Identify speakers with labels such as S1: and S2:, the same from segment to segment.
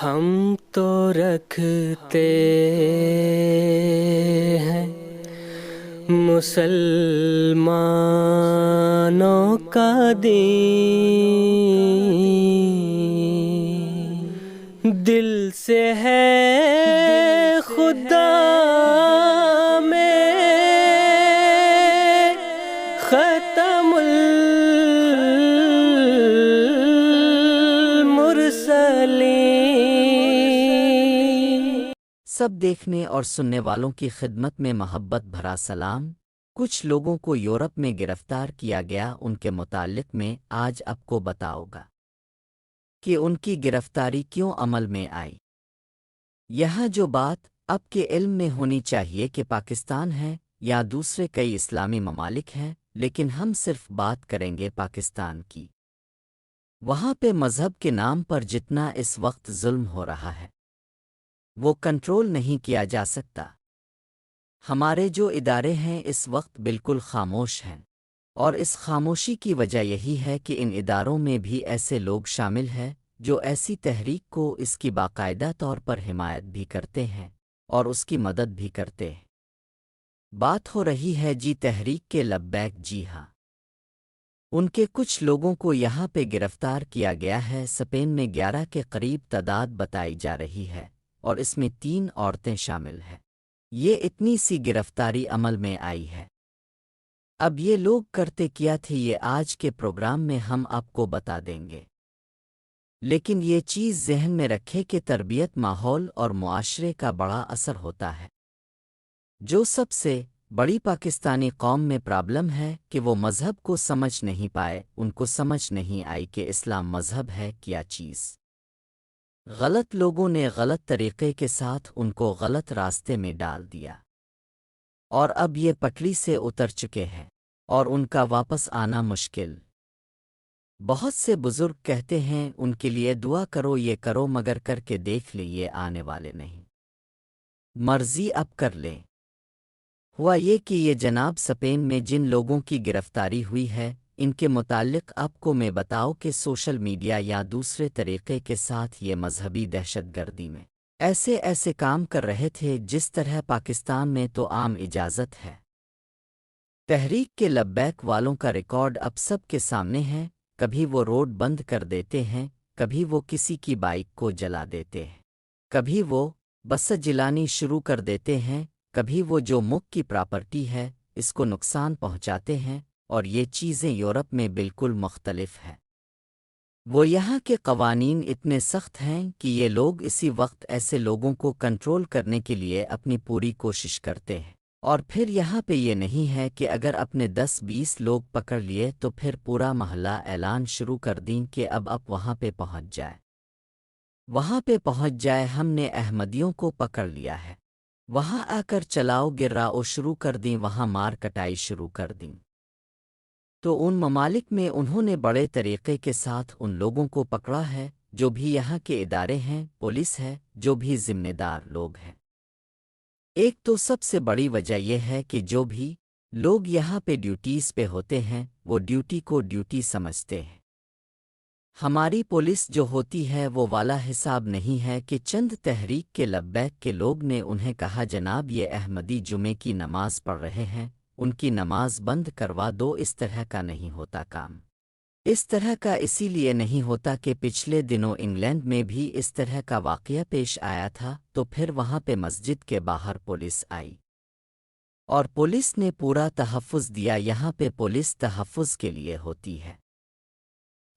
S1: ہم تو رکھتے ہیں مسلمانوں کا دین، دل سے ہے خدا میں ختم المرسلین۔
S2: سب دیکھنے اور سننے والوں کی خدمت میں محبت بھرا سلام۔ کچھ لوگوں کو یورپ میں گرفتار کیا گیا، ان کے متعلق میں آج آپ کو بتاؤں گا کہ ان کی گرفتاری کیوں عمل میں آئی۔ یہاں جو بات آپ کے علم میں ہونی چاہیے کہ پاکستان ہے یا دوسرے کئی اسلامی ممالک ہیں، لیکن ہم صرف بات کریں گے پاکستان کی۔ وہاں پہ مذہب کے نام پر جتنا اس وقت ظلم ہو رہا ہے وہ کنٹرول نہیں کیا جا سکتا۔ ہمارے جو ادارے ہیں اس وقت بالکل خاموش ہیں، اور اس خاموشی کی وجہ یہی ہے کہ ان اداروں میں بھی ایسے لوگ شامل ہیں جو ایسی تحریک کو اس کی باقاعدہ طور پر حمایت بھی کرتے ہیں اور اس کی مدد بھی کرتے ہیں۔ بات ہو رہی ہے جی تحریک کے لبیک، جی ہاں، ان کے کچھ لوگوں کو یہاں پہ گرفتار کیا گیا ہے۔ اسپین میں 11 کے قریب تعداد بتائی جا رہی ہے اور اس میں 3 عورتیں شامل ہیں۔ یہ اتنی سی گرفتاری عمل میں آئی ہے۔ اب یہ لوگ کرتے کیا تھے یہ آج کے پروگرام میں ہم آپ کو بتا دیں گے، لیکن یہ چیز ذہن میں رکھے کہ تربیت، ماحول اور معاشرے کا بڑا اثر ہوتا ہے۔ جو سب سے بڑی پاکستانی قوم میں پرابلم ہے کہ وہ مذہب کو سمجھ نہیں پائے، ان کو سمجھ نہیں آئی کہ اسلام مذہب ہے کیا چیز۔ غلط لوگوں نے غلط طریقے کے ساتھ ان کو غلط راستے میں ڈال دیا، اور اب یہ پٹری سے اتر چکے ہیں اور ان کا واپس آنا مشکل۔ بہت سے بزرگ کہتے ہیں ان کے لیے دعا کرو، یہ کرو، مگر کر کے دیکھ لیں یہ آنے والے نہیں، مرضی اب کر لیں۔ ہوا یہ کہ یہ جناب اسپین میں جن لوگوں کی گرفتاری ہوئی ہے ان کے متعلق آپ کو میں بتاؤں کہ سوشل میڈیا یا دوسرے طریقے کے ساتھ یہ مذہبی دہشت گردی میں ایسے کام کر رہے تھے جس طرح پاکستان میں تو عام اجازت ہے۔ تحریک کے لبیک والوں کا ریکارڈ اب سب کے سامنے ہے۔ کبھی وہ روڈ بند کر دیتے ہیں، کبھی وہ کسی کی بائک کو جلا دیتے ہیں، کبھی وہ بس جلانی شروع کر دیتے ہیں، کبھی وہ جو ملک کی پراپرٹی ہے اس کو نقصان پہنچاتے ہیں، اور یہ چیزیں یورپ میں بالکل مختلف ہیں۔ وہ یہاں کے قوانین اتنے سخت ہیں کہ یہ لوگ اسی وقت ایسے لوگوں کو کنٹرول کرنے کے لیے اپنی پوری کوشش کرتے ہیں، اور پھر یہاں پہ یہ نہیں ہے کہ اگر اپنے 10-20 لوگ پکڑ لیے تو پھر پورا محلہ اعلان شروع کر دیں کہ اب آپ وہاں پہ پہنچ جائے، وہاں پہ پہنچ جائے، ہم نے احمدیوں کو پکڑ لیا ہے، وہاں آ کر چلاؤ گراؤ شروع کر دیں، وہاں مار کٹائی شروع کر دیں۔ تو ان ممالک میں انہوں نے بڑے طریقے کے ساتھ ان لوگوں کو پکڑا ہے جو بھی یہاں کے ادارے ہیں، پولیس ہے، جو بھی ذمہ دار لوگ ہیں۔ ایک تو سب سے بڑی وجہ یہ ہے کہ جو بھی لوگ یہاں پہ ڈیوٹیز پہ ہوتے ہیں وہ ڈیوٹی کو ڈیوٹی سمجھتے ہیں۔ ہماری پولیس جو ہوتی ہے وہ والا حساب نہیں ہے کہ چند تحریک کے لبیک کے لوگ نے انہیں کہا جناب یہ احمدی جمعے کی نماز پڑھ رہے ہیں، ان کی نماز بند کروا دو، اس طرح کا نہیں ہوتا کام۔ اس طرح کا اسی لیے نہیں ہوتا کہ پچھلے دنوں انگلینڈ میں بھی اس طرح کا واقعہ پیش آیا تھا، تو پھر وہاں پہ مسجد کے باہر پولیس آئی اور پولیس نے پورا تحفظ دیا۔ یہاں پہ پولیس تحفظ کے لیے ہوتی ہے۔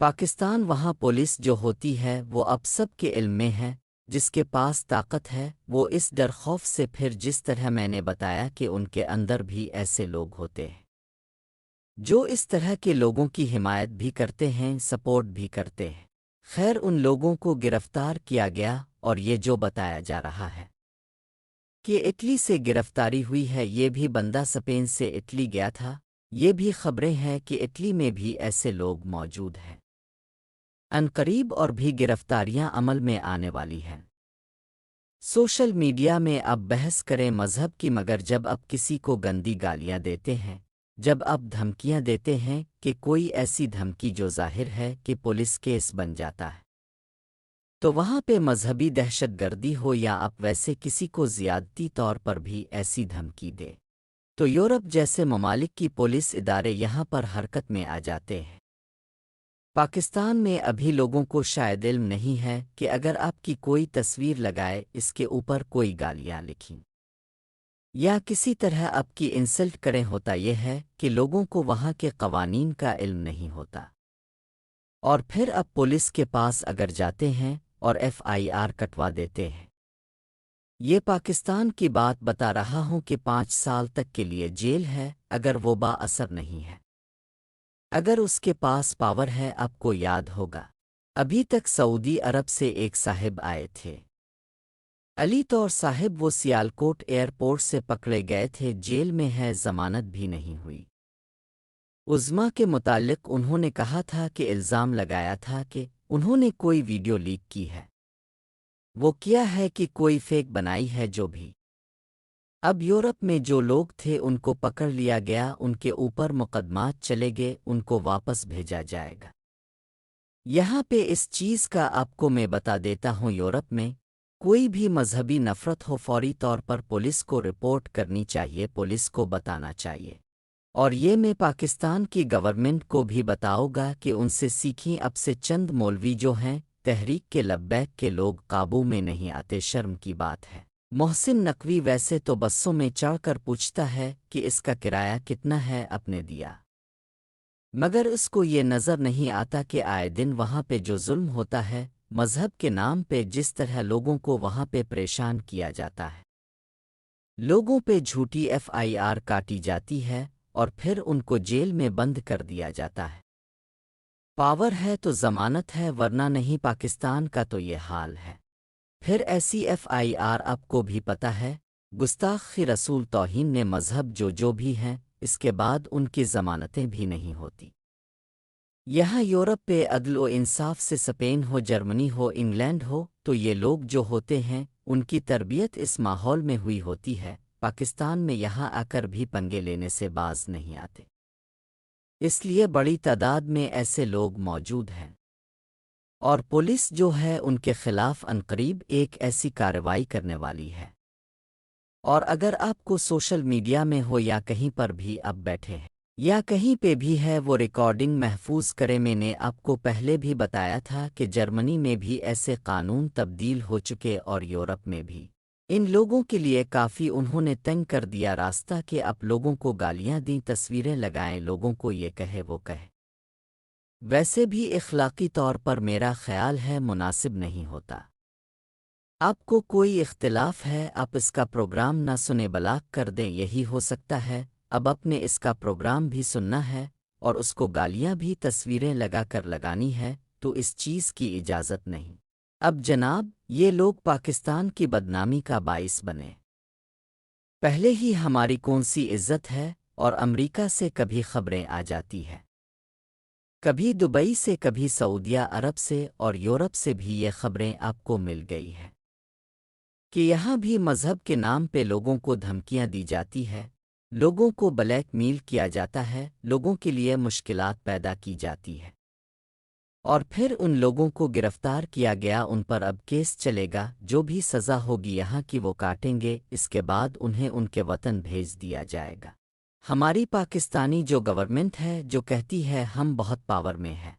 S2: پاکستان وہاں پولیس جو ہوتی ہے وہ اب سب کے علم میں ہے، جس کے پاس طاقت ہے وہ اس ڈر خوف سے، پھر جس طرح میں نے بتایا کہ ان کے اندر بھی ایسے لوگ ہوتے ہیں جو اس طرح کے لوگوں کی حمایت بھی کرتے ہیں، سپورٹ بھی کرتے ہیں۔ خیر ان لوگوں کو گرفتار کیا گیا، اور یہ جو بتایا جا رہا ہے کہ اٹلی سے گرفتاری ہوئی ہے، یہ بھی بندہ اسپین سے اٹلی گیا تھا۔ یہ بھی خبریں ہیں کہ اٹلی میں بھی ایسے لوگ موجود ہیں۔ عنقریب اور بھی گرفتاریاں عمل میں آنے والی ہیں۔ سوشل میڈیا میں اب بحث کریں مذہب کی، مگر جب اب کسی کو گندی گالیاں دیتے ہیں، جب اب دھمکیاں دیتے ہیں کہ کوئی ایسی دھمکی جو ظاہر ہے کہ پولیس کیس بن جاتا ہے، تو وہاں پہ مذہبی دہشت گردی ہو یا آپ ویسے کسی کو زیادتی طور پر بھی ایسی دھمکی دے تو یورپ جیسے ممالک کی پولیس ادارے یہاں پر حرکت میں آ جاتے ہیں۔ پاکستان میں ابھی لوگوں کو شاید علم نہیں ہے کہ اگر آپ کی کوئی تصویر لگائے اس کے اوپر کوئی گالیاں لکھیں یا کسی طرح آپ کی انسلٹ کریں، ہوتا یہ ہے کہ لوگوں کو وہاں کے قوانین کا علم نہیں ہوتا، اور پھر اب پولیس کے پاس اگر جاتے ہیں اور FIR کٹوا دیتے ہیں۔ یہ پاکستان کی بات بتا رہا ہوں کہ 5 سال تک کے لیے جیل ہے اگر وہ با اثر نہیں ہے، اگر اس کے پاس پاور ہے۔ آپ کو یاد ہوگا ابھی تک سعودی عرب سے ایک صاحب آئے تھے، علی طور صاحب، وہ سیالکوٹ ایئرپورٹ سے پکڑے گئے تھے، جیل میں ہے، ضمانت بھی نہیں ہوئی۔ عظما کے متعلق انہوں نے کہا تھا کہ الزام لگایا تھا کہ انہوں نے کوئی ویڈیو لیک کی ہے، وہ کیا ہے کہ کوئی فیک بنائی ہے جو بھی۔ اب یورپ میں جو لوگ تھے ان کو پکڑ لیا گیا، ان کے اوپر مقدمات چلے گئے، ان کو واپس بھیجا جائے گا۔ یہاں پہ اس چیز کا آپ کو میں بتا دیتا ہوں، یورپ میں کوئی بھی مذہبی نفرت ہو فوری طور پر پولیس کو رپورٹ کرنی چاہیے، پولیس کو بتانا چاہیے، اور یہ میں پاکستان کی گورنمنٹ کو بھی بتاؤں گا کہ ان سے سیکھیں۔ اب سے چند مولوی جو ہیں تحریک کے لبیک کے لوگ قابو میں نہیں آتے، شرم کی بات ہے۔ محسن نقوی ویسے تو بسوں میں چڑھ کر پوچھتا ہے کہ اس کا کرایہ کتنا ہے، اپنے دیا، مگر اس کو یہ نظر نہیں آتا کہ آئے دن وہاں پہ جو ظلم ہوتا ہے مذہب کے نام پہ، جس طرح لوگوں کو وہاں پہ پریشان کیا جاتا ہے، لوگوں پہ جھوٹی FIR کاٹی جاتی ہے اور پھر ان کو جیل میں بند کر دیا جاتا ہے۔ پاور ہے تو ضمانت ہے، ورنہ نہیں۔ پاکستان کا تو یہ حال ہے۔ پھر ایسی FIR آپ کو بھی پتہ ہے، گستاخی رسول، توہین نے مذہب، جو بھی ہیں، اس کے بعد ان کی ضمانتیں بھی نہیں ہوتی۔ یہاں یورپ پہ عدل و انصاف سے، اسپین ہو، جرمنی ہو، انگلینڈ ہو، تو یہ لوگ جو ہوتے ہیں ان کی تربیت اس ماحول میں ہوئی ہوتی ہے۔ پاکستان میں یہاں آ کر بھی پنگے لینے سے باز نہیں آتے، اس لیے بڑی تعداد میں ایسے لوگ موجود ہیں، اور پولیس جو ہے ان کے خلاف عنقریب ایک ایسی کارروائی کرنے والی ہے۔ اور اگر آپ کو سوشل میڈیا میں ہو یا کہیں پر بھی آپ بیٹھے ہیں یا کہیں پہ بھی ہے، وہ ریکارڈنگ محفوظ کرے۔ میں نے آپ کو پہلے بھی بتایا تھا کہ جرمنی میں بھی ایسے قانون تبدیل ہو چکے، اور یورپ میں بھی ان لوگوں کے لیے کافی انہوں نے تنگ کر دیا راستہ کہ آپ لوگوں کو گالیاں دیں، تصویریں لگائیں، لوگوں کو یہ کہے وہ کہے۔ ویسے بھی اخلاقی طور پر میرا خیال ہے مناسب نہیں ہوتا۔ آپ کو کوئی اختلاف ہے، آپ اس کا پروگرام نہ سنے، بلاک کر دیں، یہی ہو سکتا ہے۔ اب اپنے اس کا پروگرام بھی سننا ہے اور اس کو گالیاں بھی تصویریں لگا کر لگانی ہے، تو اس چیز کی اجازت نہیں۔ اب جناب، یہ لوگ پاکستان کی بدنامی کا باعث بنے۔ پہلے ہی ہماری کون سی عزت ہے، اور امریکہ سے کبھی خبریں آ جاتی ہے، کبھی دبئی سے، کبھی سعودیہ عرب سے، اور یورپ سے بھی یہ خبریں آپ کو مل گئی ہے کہ یہاں بھی مذہب کے نام پہ لوگوں کو دھمکیاں دی جاتی ہے، لوگوں کو بلیک میل کیا جاتا ہے، لوگوں کے لیے مشکلات پیدا کی جاتی ہے، اور پھر ان لوگوں کو گرفتار کیا گیا، ان پر اب کیس چلے گا، جو بھی سزا ہوگی یہاں کی وہ کاٹیں گے، اس کے بعد انہیں ان کے وطن بھیج دیا جائے گا۔ ہماری پاکستانی جو گورنمنٹ ہے، جو کہتی ہے ہم بہت پاور میں ہے،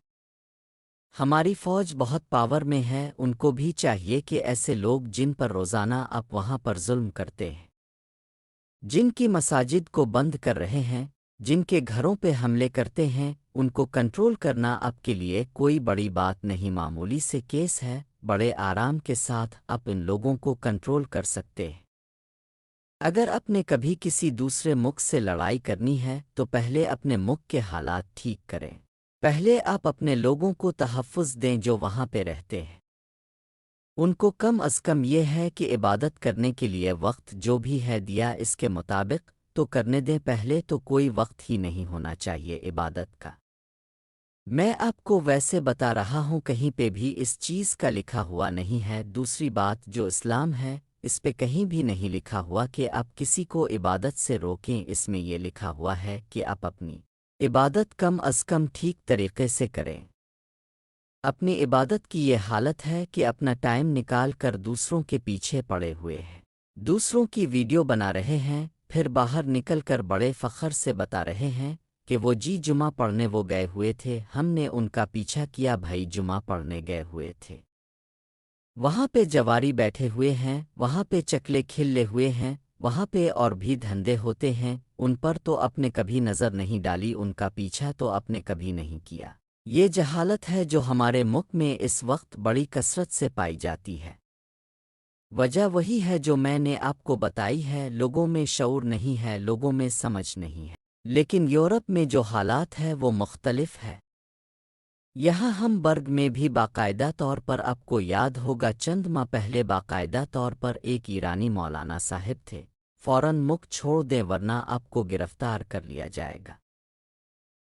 S2: ہماری فوج بہت پاور میں ہے، ان کو بھی چاہیے کہ ایسے لوگ جن پر روزانہ آپ وہاں پر ظلم کرتے ہیں، جن کی مساجد کو بند کر رہے ہیں، جن کے گھروں پہ حملے کرتے ہیں، ان کو کنٹرول کرنا آپ کے لیے کوئی بڑی بات نہیں، معمولی سے کیس ہے، بڑے آرام کے ساتھ آپ ان لوگوں کو کنٹرول کر سکتے ہیں۔ اگر آپ نے کبھی کسی دوسرے ملک سے لڑائی کرنی ہے تو پہلے اپنے ملک کے حالات ٹھیک کریں، پہلے آپ اپنے لوگوں کو تحفظ دیں جو وہاں پہ رہتے ہیں، ان کو کم از کم یہ ہے کہ عبادت کرنے کے لیے وقت جو بھی ہے دیا اس کے مطابق تو کرنے دیں، پہلے تو کوئی وقت ہی نہیں ہونا چاہیے عبادت کا۔ میں آپ کو ویسے بتا رہا ہوں، کہیں پہ بھی اس چیز کا لکھا ہوا نہیں ہے۔ دوسری بات، جو اسلام ہے اس پہ کہیں بھی نہیں لکھا ہوا کہ آپ کسی کو عبادت سے روکیں، اس میں یہ لکھا ہوا ہے کہ آپ اپنی عبادت کم از کم ٹھیک طریقے سے کریں۔ اپنی عبادت کی یہ حالت ہے کہ اپنا ٹائم نکال کر دوسروں کے پیچھے پڑے ہوئے ہیں، دوسروں کی ویڈیو بنا رہے ہیں، پھر باہر نکل کر بڑے فخر سے بتا رہے ہیں کہ وہ جمعہ پڑھنے وہ گئے ہوئے تھے، ہم نے ان کا پیچھا کیا بھائی، جمعہ پڑھنے گئے ہوئے تھے، وہاں پہ جواری بیٹھے ہوئے ہیں، وہاں پہ چکلے کھلے ہوئے ہیں، وہاں پہ اور بھی دھندے ہوتے ہیں، ان پر تو اپنے کبھی نظر نہیں ڈالی، ان کا پیچھا تو اپنے کبھی نہیں کیا۔ یہ جہالت ہے جو ہمارے ملک میں اس وقت بڑی کثرت سے پائی جاتی ہے۔ وجہ وہی ہے جو میں نے آپ کو بتائی ہے، لوگوں میں شعور نہیں ہے، لوگوں میں سمجھ نہیں ہے، لیکن یورپ میں جو حالات ہے وہ مختلف ہے۔ یہاں ہم برگ میں بھی باقاعدہ طور پر آپ کو یاد ہوگا چند ماہ پہلے باقاعدہ طور پر ایک ایرانی مولانا صاحب تھے، فوراً ملک چھوڑ دیں ورنہ آپ کو گرفتار کر لیا جائے گا۔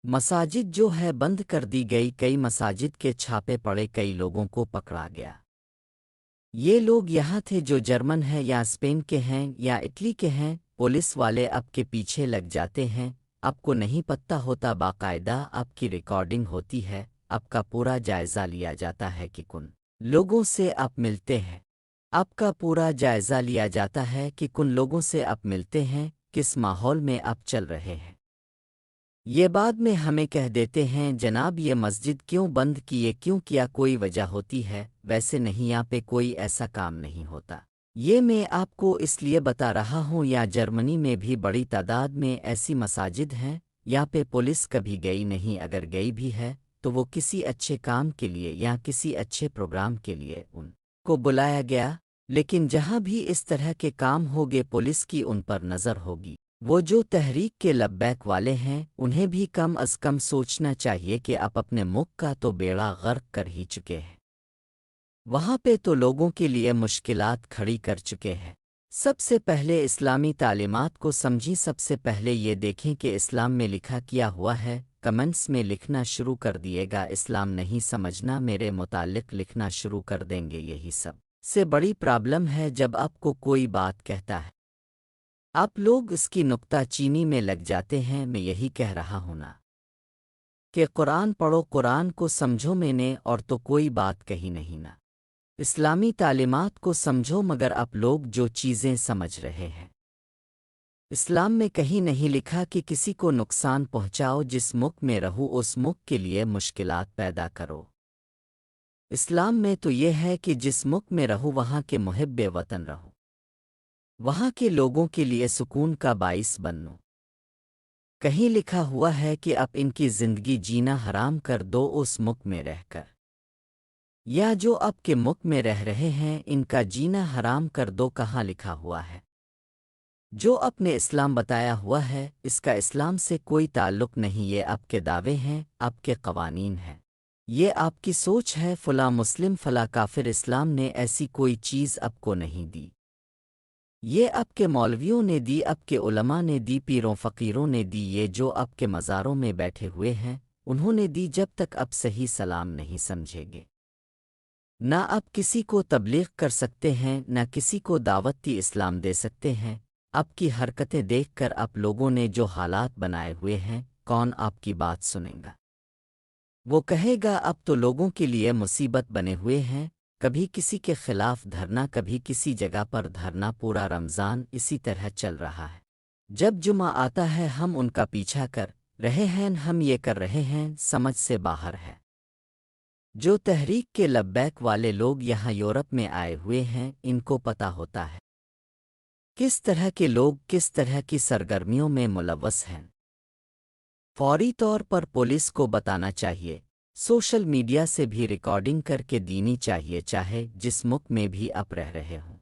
S2: مساجد جو ہے بند کر دی گئی، کئی مساجد کے چھاپے پڑے، کئی لوگوں کو پکڑا گیا۔ یہ لوگ یہاں تھے جو جرمن ہیں یا اسپین کے ہیں یا اٹلی کے ہیں، پولیس والے آپ کے پیچھے لگ جاتے ہیں، آپ کو نہیں پتہ ہوتا، باقاعدہ آپ کی ریکارڈنگ ہوتی ہے، آپ کا پورا جائزہ لیا جاتا ہے کہ کن لوگوں سے آپ ملتے ہیں، آپ کا پورا جائزہ لیا جاتا ہے کہ کن لوگوں سے آپ ملتے ہیں، کس ماحول میں آپ چل رہے ہیں۔ یہ بعد میں ہمیں کہہ دیتے ہیں جناب یہ مسجد کیوں بند کیے، کیوں کیا، کوئی وجہ ہوتی ہے، ویسے نہیں، یہاں پہ کوئی ایسا کام نہیں ہوتا۔ یہ میں آپ کو اس لیے بتا رہا ہوں، یا جرمنی میں بھی بڑی تعداد میں ایسی مساجد ہیں، یہاں پہ پولیس کبھی گئی نہیں، اگر گئی بھی ہے تو وہ کسی اچھے کام کے لیے یا کسی اچھے پروگرام کے لیے ان کو بلایا گیا، لیکن جہاں بھی اس طرح کے کام ہوگے پولیس کی ان پر نظر ہوگی۔ وہ جو تحریک کے لبیک والے ہیں انہیں بھی کم از کم سوچنا چاہیے کہ آپ اپنے ملک کا تو بیڑا غرق کر ہی چکے ہیں، وہاں پہ تو لوگوں کے لیے مشکلات کھڑی کر چکے ہیں۔ سب سے پہلے اسلامی تعلیمات کو سمجھیں، سب سے پہلے یہ دیکھیں کہ اسلام میں لکھا کیا ہوا ہے، کمنٹس میں لکھنا شروع کر دیے گا، اسلام نہیں سمجھنا میرے متعلق لکھنا شروع کر دیں گے، یہی سب سے بڑی پرابلم ہے۔ جب آپ کو کوئی بات کہتا ہے آپ لوگ اس کی نکتہ چینی میں لگ جاتے ہیں، میں یہی کہہ رہا ہوں نا کہ قرآن پڑھو، قرآن کو سمجھو، میں نے اور تو کوئی بات کہی نہیں نا، اسلامی تعلیمات کو سمجھو، مگر آپ لوگ جو چیزیں سمجھ رہے ہیں اسلام میں کہیں نہیں لکھا کہ کسی کو نقصان پہنچاؤ، جس ملک میں رہو اس ملک کے لیے مشکلات پیدا کرو۔ اسلام میں تو یہ ہے کہ جس ملک میں رہو وہاں کے محب وطن رہو، وہاں کے لوگوں کے لیے سکون کا باعث بنو۔ کہیں لکھا ہوا ہے کہ اب ان کی زندگی جینا حرام کر دو اس ملک میں رہ کر، یا جو اب کے ملک میں رہ رہے ہیں ان کا جینا حرام کر دو، کہاں لکھا ہوا ہے؟ جو اپنے اسلام بتایا ہوا ہے اس کا اسلام سے کوئی تعلق نہیں، یہ آپ کے دعوے ہیں، آپ کے قوانین ہیں، یہ آپ کی سوچ ہے، فلاں مسلم فلاں کافر، اسلام نے ایسی کوئی چیز آپ کو نہیں دی، یہ آپ کے مولویوں نے دی، آپ کے علماء نے دی، پیروں فقیروں نے دی، یہ جو آپ کے مزاروں میں بیٹھے ہوئے ہیں انہوں نے دی، جب تک آپ صحیح سلام نہیں سمجھیں گے نہ آپ کسی کو تبلیغ کر سکتے ہیں، نہ کسی کو دعوتی اسلام دے سکتے ہیں۔ آپ کی حرکتیں دیکھ کر آپ لوگوں نے جو حالات بنائے ہوئے ہیں، کون آپ کی بات سنیں گا؟ وہ کہے گا اب تو لوگوں کے لیے مصیبت بنے ہوئے ہیں، کبھی کسی کے خلاف دھرنا، کبھی کسی جگہ پر دھرنا، پورا رمضان اسی طرح چل رہا ہے۔ جب جمعہ آتا ہے ہم ان کا پیچھا کر رہے ہیں، ہم یہ کر رہے ہیں، سمجھ سے باہر ہے۔ جو تحریک کے لبیک والے لوگ یہاں یورپ میں آئے ہوئے ہیں ان کو پتہ ہوتا ہے کس طرح کے لوگ کس طرح کی سرگرمیوں میں ملوث ہیں۔ فوری طور پر پولیس کو بتانا چاہیے، سوشل میڈیا سے بھی ریکارڈنگ کر کے دینی چاہیے، چاہے جس ملک میں بھی آپ رہ رہے ہوں،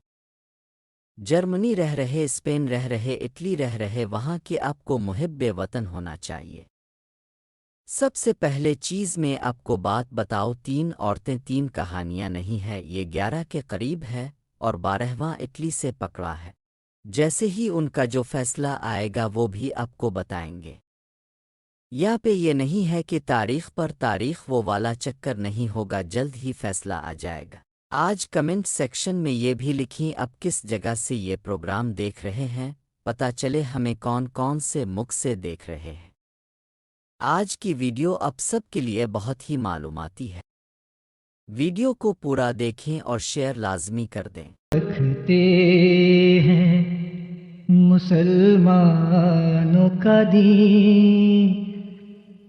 S2: جرمنی رہ رہے، اسپین رہ رہے، اٹلی رہ رہے، وہاں کے آپ کو محب وطن ہونا چاہیے۔ سب سے پہلے چیز میں آپ کو بات بتاؤ، 3 عورتیں 3 کہانیاں نہیں ہے، یہ 11 کے قریب ہے اور 12واں اٹلی سے پکڑا ہے۔ جیسے ہی ان کا جو فیصلہ آئے گا وہ بھی آپ کو بتائیں گے۔ یہاں پہ یہ نہیں ہے کہ تاریخ پر تاریخ وہ والا چکر نہیں ہوگا، جلد ہی فیصلہ آ جائے گا۔ آج کمنٹ سیکشن میں یہ بھی لکھیں آپ کس جگہ سے یہ پروگرام دیکھ رہے ہیں، پتہ چلے ہمیں کون کون سے ملک سے دیکھ رہے ہیں۔ آج کی ویڈیو آپ سب کے لیے بہت ہی معلوماتی ہے۔ ویڈیو کو پورا دیکھیں اور شیئر لازمی کر دیں۔
S3: رکھتے ہیں مسلمانوں کا دین،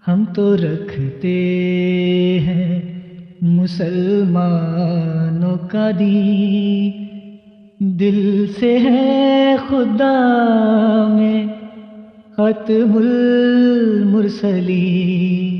S3: ہم تو رکھتے ہیں مسلمانوں کا دین، دل سے ہے خدا میں ختم المرسلین۔